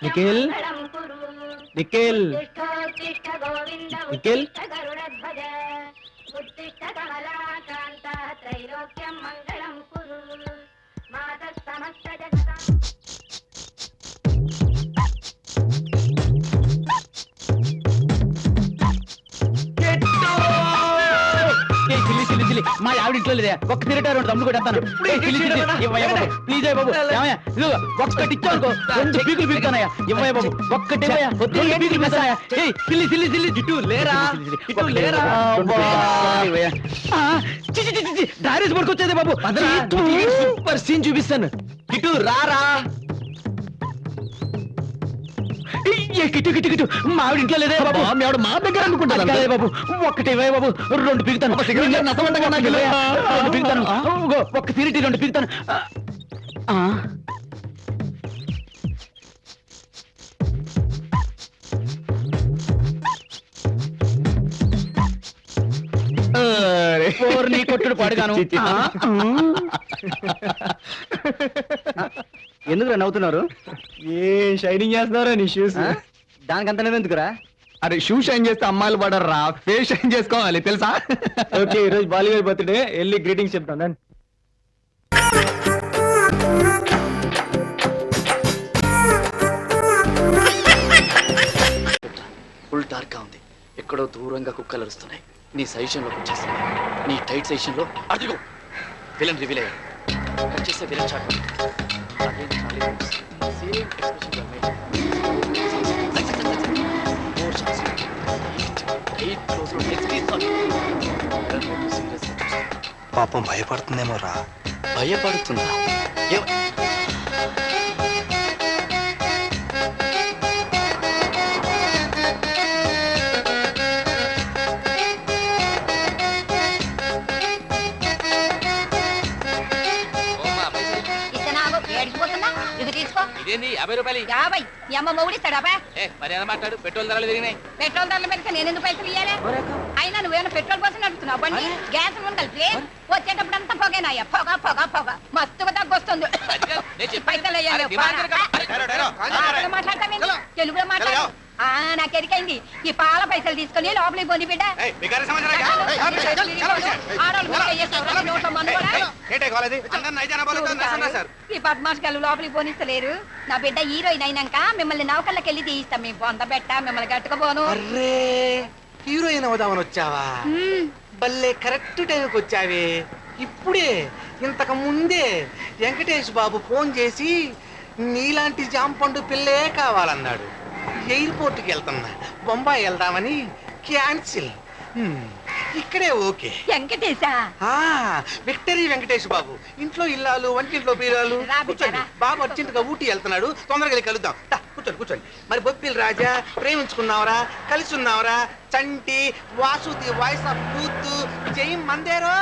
నిఖిల్ నిఖిల్ నిఖిల్ మా ఆవిడింట్లో లేదే ఒక్క తిరటారు తమ్ముడు కూడా ప్లీజ్ అయ్య బాబు ఒక్కటి ఇచ్చానుకో 2 పీకులు పీకుతానయ్యా ఇవ్వయ్య బాబు ఒక్కటి పీకులు మిస్సాయా సిల్లి సిల్లి సిల్లి ఇటు లేరా ఇటు లేరా డారేజ్ పడుకొచ్చేదే బాబు సూపర్ సీన్ చూపిస్తాను ఇటు రారా కిటు కిటు కిటు మా ఆవిడ ఇంట్లో లేదే బాబు ఆవిడ మా దగ్గర అనుకుంటా బాబు ఒక్కటే బాబు 2 పీకుతాను పీకుతాను ఒక్క తిరిగి 2 పీకుతాను నీ కొట్టుడు పాడుగాను ఎందుకురా నవ్వుతున్నారు ఏ షైనింగ్ చేస్తున్నారా నీ షూస్ దానికంత ఎందుకురా అరే షూ షైన్ చేస్తే అమ్మాయిలు పడరా ఫేస్ షైన్ చేసుకోవాలి తెలుసా ఓకే ఈరోజు బాలీవుడ్ బర్త్డే వెళ్ళి గ్రీటింగ్స్ చెప్తాను దాన్ని ఫుల్ డార్క్ గా ఉంది ఎక్కడో దూరంగా కుక్కలు అరుస్తున్నాయి నీ సజెషన్ లోకి వచ్చేసింది నీ టైట్ సజెషన్ లో అదిగో విలన్ రివీల్ అయ్యాడు కట్ చేస్తే విలన్ షాట్ పాపం భయపడుతుందేమో రా భయపడుతుందా ఇదేంది 50 రూపాయలు 50 మీ అమ్మ మొగుడిస్తాడా మరి ఎలా మాట్లాడు పెట్రోల్ ధరలు పెరిగినాయి పెట్రోల్ ధరలు పెరిగితే నేను ఎందుకు పైసలు ఇవ్వాలి అయినా నువ్వేమైనా పెట్రోల్ కోసం నడుపుతున్నావు బండి గ్యాస్ కలిపి వచ్చేటప్పుడు అంతా పొగేనాయ్యా పొగ పొగ పొగ మస్తుగా తగ్గొస్తుంది పైసలు తెలుగులో మాట్లాడు నాకు ఎరికైంది ఈ పాల పైసలు తీసుకొని లోపలికి పోని బిడ్డ ఈ పద్మాష్ గారు లోపలికి పోనిస్తలేరు నా బిడ్డ హీరోయిన్ అయినాక మిమ్మల్ని నౌకర్లకి వెళ్ళి తీయిస్తాం మేము బొంద పెట్ట మిమ్మల్ని గట్టుకపోను హీరోయిన్ అవుదామని వచ్చావా బల్లే కరెక్ట్ టైంకి వచ్చావే ఇప్పుడే ఇంతకు ముందే వెంకటేష్ బాబు ఫోన్ చేసి నీలాంటి జాంపండు పిల్లే కావాలన్నాడు ఎయిర్పోర్ట్కి వెళ్తున్నా బొంబాయి వెళ్దామని క్యాన్సిల్ ఇక్కడే ఓకే వెంకటేశా విక్టరీ వెంకటేష్ బాబు ఇంట్లో ఇల్లాలు వంటింట్లో పీరాలు కూర్చోండి బాబు అర్జెంటుగా ఊటీ వెళ్తున్నాడు తొందరగా వెళ్ళి కలుద్దాం కూర్చోండి కూర్చోండి మరి బొప్పిల్ రాజా ప్రేమించుకున్నావరా కలిసి ఉన్నావరా చంటి వాసుది వాయిస్ ఆఫ్ యూత్ జై మందేరో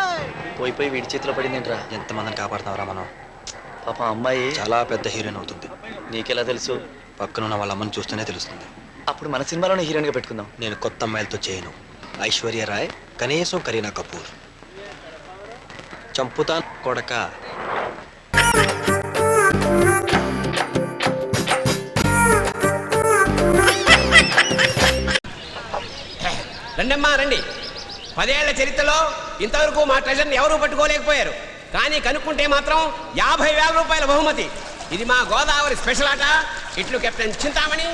పోయి పోయి వీడి చేతిలో పడిందేంట్రా ఎంతమందిని కాపాడుతున్నావురా మనం పాప అమ్మాయి చాలా పెద్ద హీరోయిన్ అవుతుంది నీకెలా తెలుసు పక్కనున్న వాళ్ళ అమ్మని చూస్తూనే తెలుస్తుంది అప్పుడు మన సినిమాలోనే హీరోయిన్ గా పెట్టుకుందాం నేను కొత్త అమ్మాయిలతో చేయను ఐశ్వర్య రాయ్ కనీసం కరీనా కపూర్ చంపుతా కొడక రండమ్మా రండి 10 ఏళ్ల చరిత్రలో ఇంతవరకు మా ట్రెజర్ని ఎవరూ పట్టుకోలేకపోయారు కానీ కనుక్కుంటే మాత్రం 50,000 రూపాయల బహుమతి ఇది మా గోదావరి స్పెషల్ ఆట ఇట్లు కెప్టెన్ చింతామణి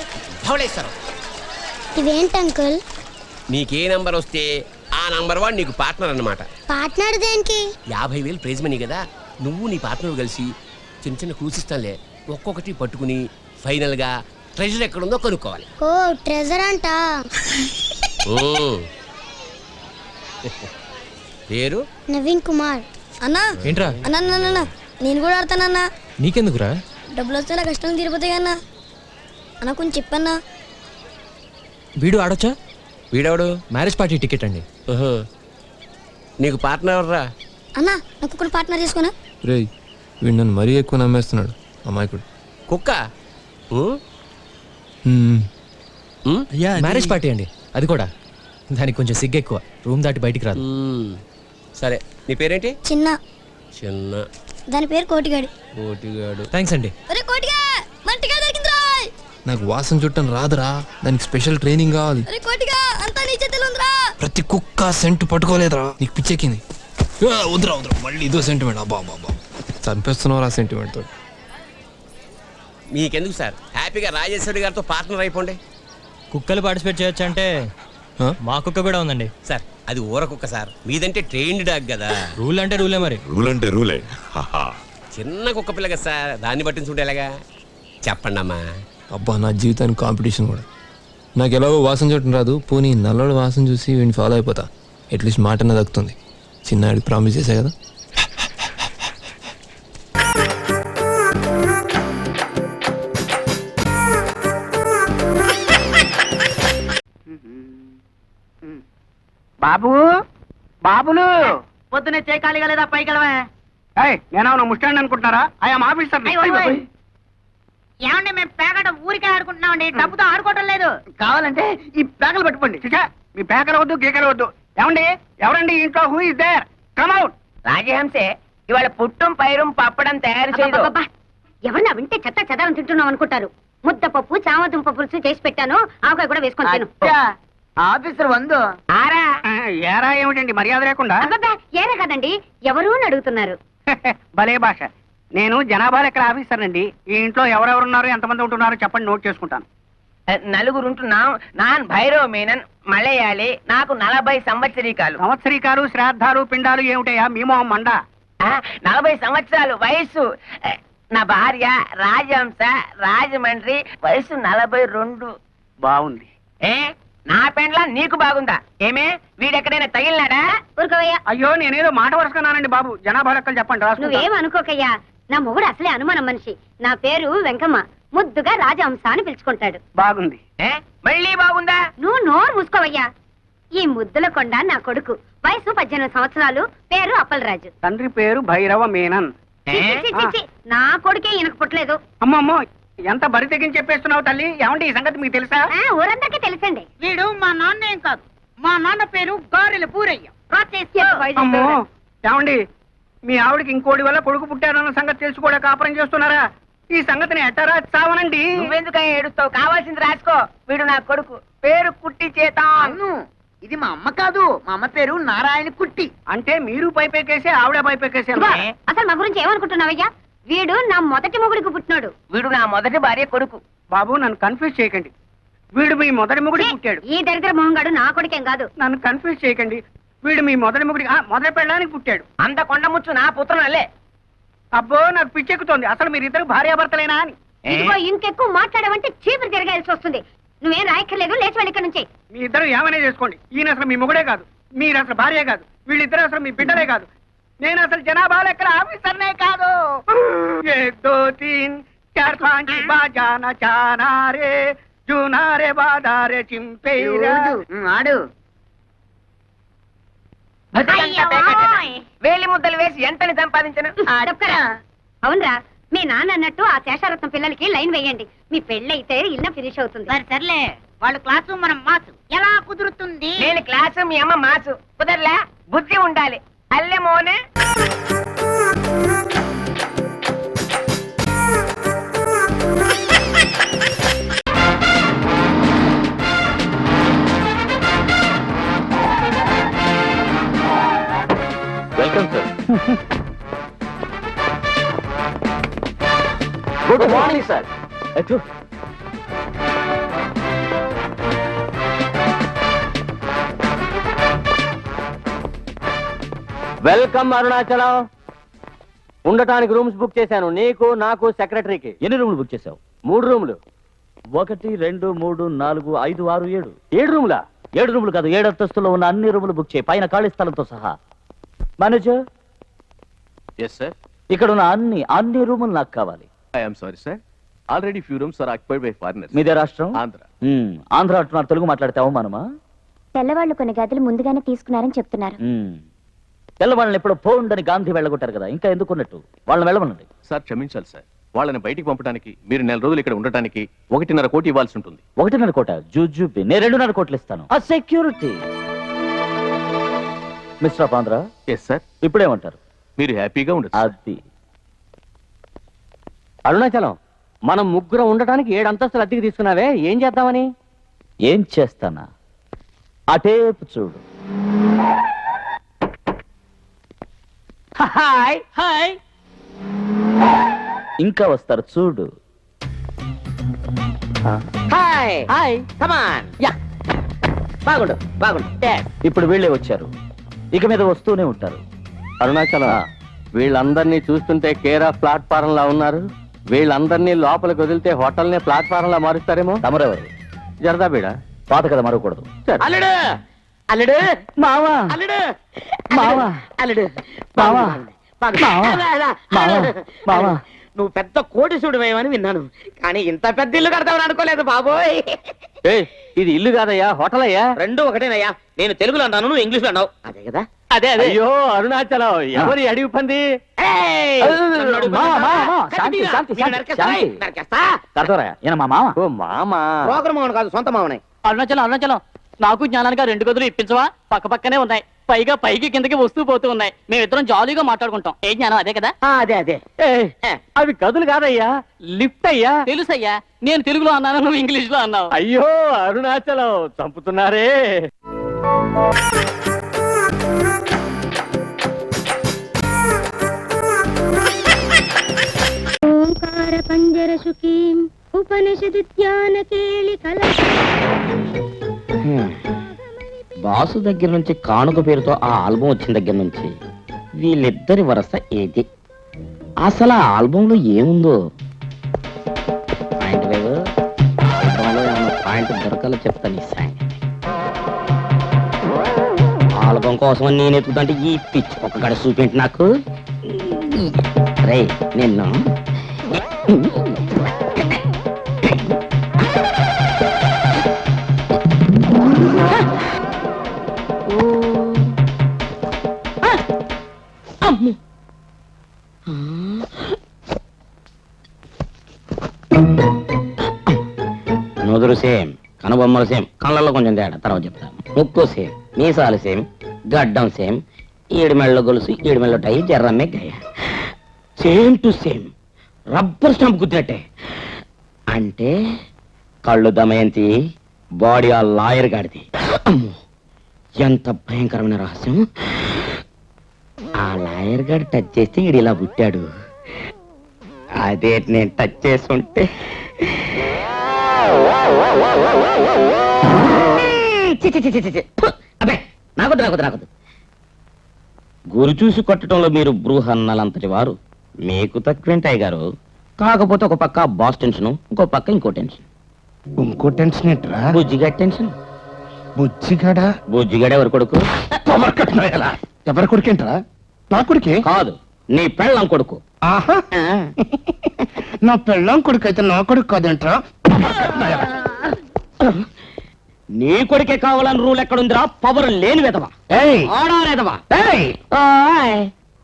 ధవళేశ్వరం ఇదేంటి అంకుల్ నీకే నంబర్ వస్తే ఆ నంబర్ వాడు నీకు పార్ట్నర్ అన్నమాట పార్ట్నర్ దేనికి 50,000 ప్రైజ్ మనీ కదా నువ్వు నీ పార్ట్నర్ కలిసి చిన్న చిన్న క్లూస్ ఇస్తానులే ఒక్కొక్కటి పట్టుకుని ఫైనల్ గా ట్రెజర్ ఎక్కడుందో కనుక్కోవాలి ఓ ట్రెజర్ అంట పేరు నవీన్ కుమార్ అన్నా ఏంట్రా అన్నా నేను కూడా ఆడతానన్నా నీకెందుకురా డబ్బులు వస్తే నా కష్టం తీరిపోతాయి అన్నా అన్న కొంచెం చెప్పన్నా వీడు ఆడొచ్చా వీడెవడు మ్యారేజ్ పార్టీ టికెట్ అండి నీకు పార్ట్నర్ ఎవర్రా అన్నా నాకు ఒకటి పార్ట్నర్ చేసుకున్నా రేయ్ వీడు నన్ను మరీ ఎక్కువ నమ్మేస్తున్నాడు అమాయకుడు కుక్క మ్యారేజ్ పార్టీ అండి అది కూడా దానికి కొంచెం సిగ్గు ఎక్కువ, రూమ్ దాటి బయటికి రాదు. సరే, నీ పేరేంటి? చిన్న. చిన్న దాని పేరు కోటిగాడు. కోటిగాడు. థ్యాంక్స్ అండి. ఒరే కోటిగా, మంటిగా దొరికిందిరా. నాకు వాసన చుట్టం రాదురా, దానికి స్పెషల్ ట్రైనింగ్ కావాలి. ఒరే కోటిగా, అంతా నీ చేతిలో ఉందిరా. ప్రతి కుక్క సెంటు పట్టుకోలేదురా, నీకు పిచ్చెక్కింది. వద్దురా వద్దురా, మళ్ళీ ఇదో సెంటిమెంట్. అబ్బా అబ్బా అబ్బా, చంపేస్తున్నావు రా సెంటిమెంట్ తోటి. మీకెందుకు సార్, హ్యాపీగా రాజేశ్వరి గారితో పార్ట్నర్ అయిపోండి. కుక్కలు పార్టిసిపేట్ చేయొచ్చు అంటే మా కుక్క కూడా ఉందండి. సార్ అది ఊర కుక్క సార్, మీదంటే ట్రైన్డ్ డాగ్ కదా. రూల్ అంటే రూలే మరి. రూల్ అంటే రూలే. చిన్న కుక్క పిల్ల కదా సార్, దాన్ని పట్టించుకుంటే ఎలాగా? చెప్పండి అమ్మా. అబ్బా, నా జీవితానికి కాంపిటీషన్ కూడా. నాకు ఎలాగో వాసన చూడటం రాదు, పోనీ నల్లడు వాసన చూసి వీడిని ఫాలో అయిపోతా. అట్లీస్ట్ మాటన దక్కుతుంది. చిన్నాడికి ప్రామిస్ చేశా కదా. బాబు, బాబులు పొద్దునే చేయకాలిగా లేదా పైకి వెళ్ళవే. నేనేమన్నా ముస్టాండ్ అనుకుంటున్నారా? I'm officer. ఏమండి మేము పేకట ఊరికే ఆడుకుంటున్నామండి, డబ్బుతో ఆడుకోవటం లేదు. కావాలంటే ఈ పేకలు పట్టుకోండి. చూసా, మీ పేకలు వద్దు, గీకలు వద్దు. ఏమండి, ఎవరండి ఇంట్లో? Who is there? Come out. రాజహంసే ఇవాళ పుట్టం పైరం పప్పడం తయారు చేయదు. ఎవరన్నా వింటే చెత్త చెదారం తింటున్నాం అనుకుంటారు. ముద్దపప్పు, చామదుంప పులుసు చేసి పెట్టాను, ఆవకాయ కూడా వేసుకొని తిను. ఆఫీసర్ వందు. ఆరా ఏరా ఏమిటండి మర్యాద లేకుండా? అబ్బబ్బా, ఏరే కదండి, ఎవరు అని అడుగుతున్నారు. భలే భాష. నేను జనాభా లెక్కల ఆఫీసర్ అండి. ఈ ఇంట్లో ఎవరెవరున్నారు, ఎంతమంది ఉంటున్నారో చెప్పండి, నోట్ చేసుకుంటాను. నలుగురు ఉంటున్నాం. నాన్ భైరవ మేనన్, మలయాళి, నాకు 40 సంవత్సరీకాలు. సంవత్సరీకాలు, శ్రాద్ధాలు, పిండాలు ఏమిటయా మీ మొహం మండ? 40 సంవత్సరాలు వయస్సు. నా భార్య రాజహంస, రాజమండ్రి, వయసు 42. బాగుంది. ఏ నా పెండ్లా నీకు బాగుందా? ఏమే వీడెక్కడైనా తగిలినాడా? ఊరుకోవయ్యా. అయ్యో, నేనేదో మాట వరుసుకున్నానండి బాబు. జనాభా లెక్కలు చెప్పండి, రాసుకుంటా. నువ్వేం అనుకోకయ్యా, నా మొగుడు అసలే అనుమానం మనిషి. నా పేరు వెంకమ్మ, ముద్దుగా రాజహంస అని పిలుచుకుంటాడు. బాగుంది. మళ్ళీ బాగుందా? నువ్వు నోరు మూసుకోవయ్యా. ఈ ముద్దుల కొండ నా కొడుకు, వయసు 18 సంవత్సరాలు, పేరు అప్పలరాజు. తండ్రి పేరు భైరవ మేనన్. చి, చి, చి, చి. నా కొడుకే ఈయనకు పుట్టలేదు. అమ్మమ్మో, ఎంత బరి తెగించి చెప్పేస్తున్నావు తల్లి. ఏమండి, ఈ సంగతి మీకు తెలుసా? ఊరందరికీ తెలుసండి. వీడు మా నాన్న ఏం కాదు. మా నాన్న పేరు గారెల పూరయ్య. అమ్మో, ఏమండి, మీ ఆవిడకి ఇంకోటి వల్ల కొడుకు పుట్టారన్న సంగతి తెలుసు కూడా కాపురం చేస్తున్నారా? ఈ సంగతిని ఎట్టరా చావనండి. నువ్వెందుకని ఏడుస్తావు? కావాల్సింది రాసుకో. వీడు నా కొడుకు, పేరు కుట్టి చేత. ఇది మా అమ్మ కాదు, మా అమ్మ పేరు నారాయణ కుట్టి. అంటే మీరు పైపెక్కేసి ఆవిడ పైపెక్కేసి. అసలు మా గురించి ఏమనుకుంటున్నావయ్యా? వీడు నా మొదటి మొగుడికి పుట్టినాడు. వీడు నా మొదటి భార్య కొడుకు. బాబు, నన్ను కన్ఫ్యూజ్ చేయకండి. వీడు మీ మొదటి మొగుడికి పుట్టాడు. ఈ దరిద్ర మొహంగాడు నా కొడుకేం కాదు. నన్ను కన్ఫ్యూజ్ చేయకండి. వీడు మీ మొదటి మొగుడికి, మొదటి పెళ్ళడానికి పుట్టాడు. అంత కొండముచ్చు నా పుత్రునల్లే. అబ్బో, నాకు పిచ్చెక్కుతోంది. అసలు మీరిద్దరు భార్యాభర్తలేనా అని. ఇదిగో ఇంకెక్కువ మాట్లాడమంటే చీపురు తిరగాల్సి వస్తుంది. నువ్వేం రాయక్కర్లేదు, లేచి వెళ్ళి ఇక్కడ నుంచి. మీ ఇద్దరు ఏమైనా చేసుకోండి. ఈయన అసలు మీ మొగుడే కాదు, మీరు అసలు భార్య కాదు, వీళ్ళిద్దరు అసలు మీ బిడ్డలే కాదు. నేను అసలు జనాభా లెక్కల ఆఫీసర్నే కాదు. 1 2 3 4 5 బాజానా చానా రే జూనారే బాదారే చింపేరా. ఆడు వేలి ముద్దలు వేసి ఎంతని సంపాదించను. అవునరా, మీ నాన్న అన్నట్టు ఆ శేషారత్నం పిల్లలకి లైన్ వేయండి. మీ పెళ్ళైతే ఇల్లు ఫినిష్ అవుతుంది. సర్లే, వాళ్ళు క్లాసు మనం మాసు. ఎలా కుదురుతుంది? నేను క్లాసు, మీ అమ్మ మాసు. కుదరలే, బుద్ధి ఉండాలి. అల్లె మోనే. Welcome sir. Good morning sir. Welcome Arunachalam. ఉండటానికి రూమ్స్ బుక్ చేశాను, నీకు, నాకు, సెక్రటరీకి. ఎన్ని రూములు బుక్ చేశావు? 3 రూములు. 1 2 3 4 5 6 7. 7 రూములా? 7 రూములు కాదు, 7 అంతస్తుల్లో ఉన్న అన్ని రూములు బుక్ చేయి, పైన ఖాళీ స్థలంతో సహా. మేనేజర్. Yes sir. ఇక్కడ ఉన్న అన్ని రూములు నాకు కావాలి. I'm sorry sir, already few rooms are occupied by foreigners. మీదే రాష్ట్రం? ఆంధ్ర. ఆంధ్ర అంటున్నారు, తెలుగు మాట్లాడితే అవమానమా? తెల్లవాళ్ళు కొన్ని గదులు ముందుగానే తీసుకున్నారని చెప్తున్నారు. తెల్లవాళ్ళని ఎప్పుడో పోండని గాంధీ వెళ్ళగొట్టారు కదా, ఇంకా ఎందుకున్నట్టు వాళ్ళని వెళ్ళమనండి. సార్ క్షమించాలి సార్, వాళ్ళని బయటికి పంపడానికి మీరు 4 రోజులు ఇక్కడ ఉండటానికి 1.5 కోటి ఇవ్వాల్సి ఉంటుంది. 1.5 కోట జూజూబి నేను 2.5 కోట్లు ఇస్తాను. ఆ సెక్యూరిటీ మిస్టర్ పాంద్రా. Yes sir. ఇప్పుడేమంటారు? మీరు హ్యాపీగా ఉండదు. అది అరుణాచలం, మనం ముగ్గురం ఉండటానికి 7 అంతస్తులు అద్దెకి తీసుకున్నావే, ఏం చేద్దామని? ఏం చేస్తానా, అటేపు చూడు. హాయ్ హాయ్, ఇంకా వస్తారు చూడు. హాయ్ హాయ్, కమాన్. యా, బాగుండు బాగుండు. ఇప్పుడు వీళ్ళే వచ్చారు, ఇక మీద వస్తూనే ఉంటారు. అరుణాచలం, వీళ్ళందరినీ చూస్తుంటే కేర్ ఆఫ్ ప్లాట్ఫారం లా ఉన్నారు. వీళ్ళందరినీ లోపలికి వదిలితే హోటల్ని ప్లాట్ఫారం లా మారుస్తారేమో. తమరెవరు? జరదా బీడ పాత కదా మరవకూడదు. అల్లుడు అల్లుడు మావా, అల్లుడు మావా, అల్లుడు మావా, మావా. నువ్వు పెద్ద కోటీసుడు వేయమని విన్నాను, కానీ ఇంత పెద్ద ఇల్లు కడతావని అనుకోలేదు బాబోయ్. ఇది ఇల్లు కాదయ్యా, హోటల్ అయ్యా. రెండు ఒకటేనయ్యా. నేను తెలుగులో అన్నాను, నువ్వు ఇంగ్లీష్ లో అన్నావు. అదే కదా. అదే అదే. అయ్యో అరుణాచలం, ఎవరి అడిగి పంది? మా మామ. ఓ మామ, ప్రోగ్రామ్ మామను కాదు, సొంత మామనే. అరుణాచలం అరుణాచలం, నాకు జ్ఞానానికి 2 గదులు ఇప్పించవా? పక్క పక్కనే ఉన్నాయి, పైగా పైకి కిందకి వస్తూ పోతూ ఉన్నాయి. మేమిద్దరం జాలీగా మాట్లాడుకుంటాం. ఏ జ్ఞానం అదే కదా? అదే అదే. అవి గదులు కాదయ్యా, లిఫ్ట్ అయ్యా. తెలుసయ్యా, నేను తెలుగులో అన్నాను, నువ్వు ఇంగ్లీష్ లో అన్నావు. అయ్యో అరుణాచలం, చంపుతున్నారే. ఓంకార పంజర సుఖీం ఉపనిషదు ధ్యాన కేళి కల. బాసు దగ్గర నుంచి కానుక పేరుతో ఆ ఆల్బమ్ వచ్చిన దగ్గర నుంచి వీళ్ళిద్దరి వరస ఏది? అసలు ఆ ఆల్బంలో ఏముందో? పాయింట్ లేవు, ఆల్బంలో ఏమన్నా పాయింట్ దొరకాలో చెప్తాను. ఈ సంగతి ఆల్బం కోసం నేను ఎత్తుకుంటే ఈ పిచ్చి ఒక గడ చూపించి నాకు. రే నిన్ను నుదురు సేమ్, కనుబొమ్మలు సేమ్, కళ్ళల్లో కొంచెం తేడా తర్వాత చెప్తాను. ముక్కు సేమ్, మీసాలు సేమ్, గడ్డం సేమ్, 7 మెళ్ళ గొలుసు, 7 మెళ్ళ టై, జర్రమ్మే గయ same to same, rubber stamp కుదినట్టే. అంటే కళ్ళు దమయంతి, బాడీ ఆ లాయర్ గాడిది. అమ్మో, ఎంత భయంకరమైన రహస్యం. ఆ లాయర్ గారు టచ్ చేస్తే ఈడు ఇలా పుట్టాడు. అదే నేను టచ్ చేస్తుంటే అబ్బే, నాకొద్దు నాకొద్దు నాకొద్దు. గురి చూసి కొట్టడంలో మీరు బృహన్నలంతటి వారు, మీకు తక్కువేంటాయి గారు. కాకపోతే ఒక పక్క బాస్ టెన్షన్, ఇంకో పక్క ఇంకో టెన్షన్. ఇంకో టెన్షన్ ఏంట్రా? బుజ్జిగాడి టెన్షన్. బుజ్జిగాడా? బుజ్జిగాడ ఎవరి కొడుకు? ఎవరి కొడుకేంట్రా? నా కొడుకే కాదు, నీ పెళ్ళం కొడుకు. ఆహా, నా పెళ్ళం కొడుకు అయితే నా కొడుకు కాదేంట్రా? నీ కొడుకే కావాలని రూల్ ఎక్కడుందిరా? పవర్ లేని విధవా, ఆడాలేదవా.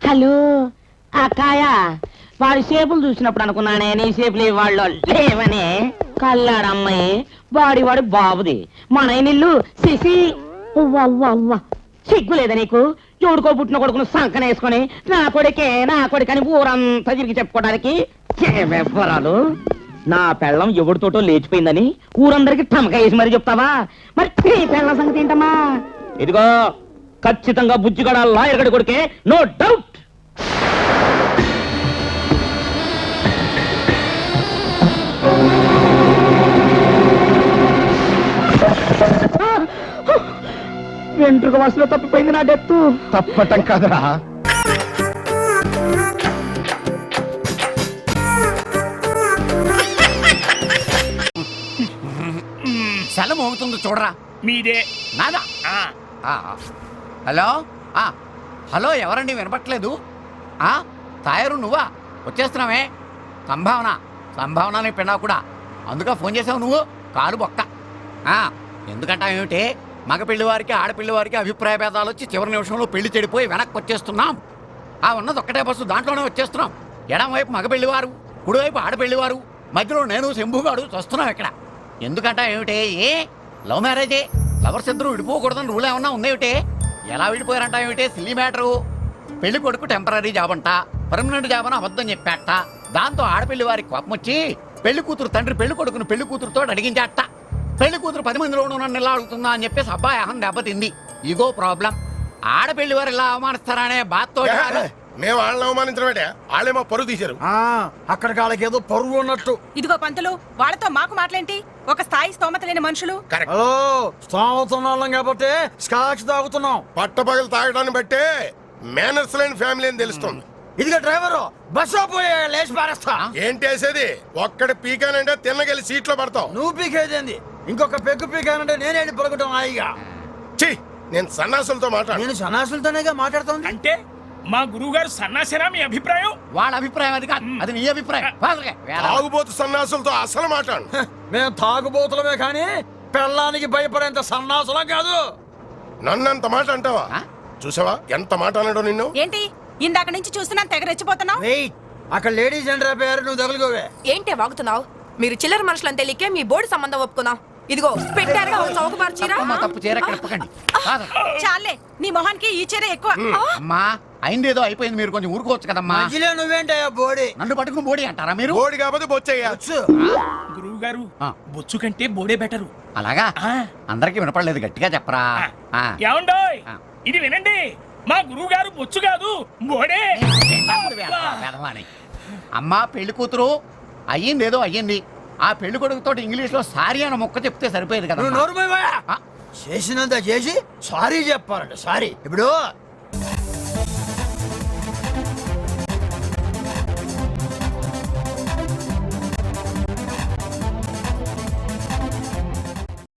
హలో అక్కాయ, వాడి షేపులు చూసినప్పుడు అనుకున్నానే నీ షేపులు వాళ్ళు లేవనే. కల్లాడమ్మాయి వాడి వాడి బాబుది, మన ఇల్లు సిసి. సిగ్గు లేదా నీకు? ఎవడుకో పుట్టిన కొడుకును సంకన వేసుకొని నా కొడుకని ఊరంతా తిరిగి చెప్పుకోవడానికి వివరాలు. నా పెళ్ళం ఎవరితోటో లేచిపోయిందని ఊరందరికి టమకా వేసి మరి చెప్తావా? మరి నీ పెళ్ళం సంగతి ఏంటమ్మా? ఇదిగో ఖచ్చితంగా బుజ్జిగడ లాయర్ గడి కొడుకే, నో డౌట్. వెంట్రుక వసలో తప్పిపోయింది నా డెత్తు. తప్పటం కాదురా, సెలం అవుతుంది చూడరా. మీదే నాదా? హలో హలో, ఎవరండి? వినపట్లేదు. తాయారు నువ్వా? వచ్చేస్తున్నావే. సంభావన నీ పిన్నా కూడా, అందుకే ఫోన్ చేసావు నువ్వు. కారు బొక్క. ఎందుకంటా ఏమిటి? మగ పెళ్లి వారికి ఆడపిల్లి వారికి అభిప్రాయ భేదాలు వచ్చి చివరి నిమిషంలో పెళ్లి చెడిపోయి వెనక్కి వచ్చేస్తున్నాం. ఉన్నది ఒక్కటే బస్సు, దాంట్లోనే వచ్చేస్తున్నాం. ఎడం వైపు మగ పెళ్లి వారు, కుడివైపు ఆడపెళ్లివారు, మధ్యలో నేను శంభుగాడు వస్తున్నాం ఇక్కడ. ఎందుకంట ఏమిటే? ఏ లవ్ మ్యారేజే, లవర్స్ ఇద్దరు విడిపోకూడదని రూల్ ఏమన్నా ఉందేమిటే? ఎలా విడిపోయారంట ఏమిటే? Silly matter. పెళ్లి కొడుకు టెంపరీ జాబ్ అంట, పర్మనెంట్ జాబ్ అని అబద్ధం చెప్పాట. దాంతో ఆడపెళ్లి వారికి కోపం వచ్చి పెళ్లి కూతురు తండ్రి పెళ్లి కొడుకును పెళ్లి కూతురుతో అడిగించాట. పెళ్లి కూతురు 10 మందిలోనూ నన్ను ఇలా అడుగుతుందా అని చెప్పేసి అబ్బాయి అహం దెబ్బతింది. Ego problem. ఆడపెళ్లి వారు ఇలా అవమానిస్తారనే బాధతో మేము వాళ్ళని అవమానించడమేటే, వాళ్ళేమో పరువు తీశారు. అక్కడికి వాళ్ళకి ఏదో పరువు ఉన్నట్టు. ఇదిగో పంతులు, వాళ్ళతో మాకు మాటలేంటి? ఒక స్థాయి స్తోమత లేని మనుషులు. హలో, స్థావతున్నాం కాబట్టి స్కాచ్ తాగుతున్నాం. పట్టపగలు తాగడాన్ని బట్టే మేనర్స్ లేని ఫ్యామిలీ అని తెలుస్తుంది. ఇదిగో డ్రైవరు, బస్సు పోయి లేచి పారేస్తా. ఏంటి వేసేది? ఒక్కడి పీకానంటే తిన్నగలి సీట్లో పడతావు. నువ్వు పీకేదేంది? ఇంకొక పెగ్గు పీకానంటే నేనేంటి పలుకుతాం హాయిగా. ఛీ, నేను సన్నాసులతో మాట్లాడు. నేను సన్నాసులతోనేగా మాట్లాడుతుంది. అంటే మా గురువు గారు సన్నాసేనా మీ అభిప్రాయం? వాళ్ళ అభిప్రాయం అది కాదు, అది నీ అభిప్రాయం. తాగుబోతు సన్నాసులతో అసలు మాట్లాడు. మేము తాగుబోతులమే కానీ పెళ్ళానికి భయపడేంత సన్నాసులం కాదు. నన్నంత మాట అంటావా? చూసావా ఎంత మాట అన్నాడో నిన్ను? ఏంటి ఇందాక నుంచి చూస్తున్నా తెగ రెచ్చిపోతున్నావు? అక్కడ లేడీస్ ఎంటర్ అయిపోయారు, నువ్వు తగులుకోవే. ఏంటి వాగుతున్నావు? మీరు చిల్లర మనుషులని తెలియకే మీ బోర్డు సంబంధం ఒప్పుకున్నాం. ఇదిగో పెట్టారుగా ఒక చౌకబారు చీర. తప్పు చీర కలపకండి. చాలే, నీ మొహానికి ఈ చీర ఎక్కువ. అమ్మా అయిందేదో అయిపోయింది, మీరు కొంచెం ఊరుకోవచ్చు కదమ్మా. మధ్యలో నువ్వేంటయ్యా బోడి? నన్ను పట్టుకుని బోడి అంటారా మీరు? బోడి కాకపోతే బొచ్చయ్యా. గురువు గారు బొచ్చు కంటే బోడే బెటరు. అలాగా? అందరికి వినపడలేదు, గట్టిగా చెప్పరా. ఏమండోయ్, ఇది వినండి, మా గురువు గారు బొచ్చు కాదు బోడే. అమ్మా పెళ్లి కూతురు అయ్యిందేదో అయ్యింది. ఆ పెళ్లి కొడుకుతో ఇంగ్లీష్ లో సారీ అన్న మొక్క చెప్తే సరిపోయేది కదా. చేసినంత చేసి సారీ చెప్పాలంట. సారీ ఇప్పుడు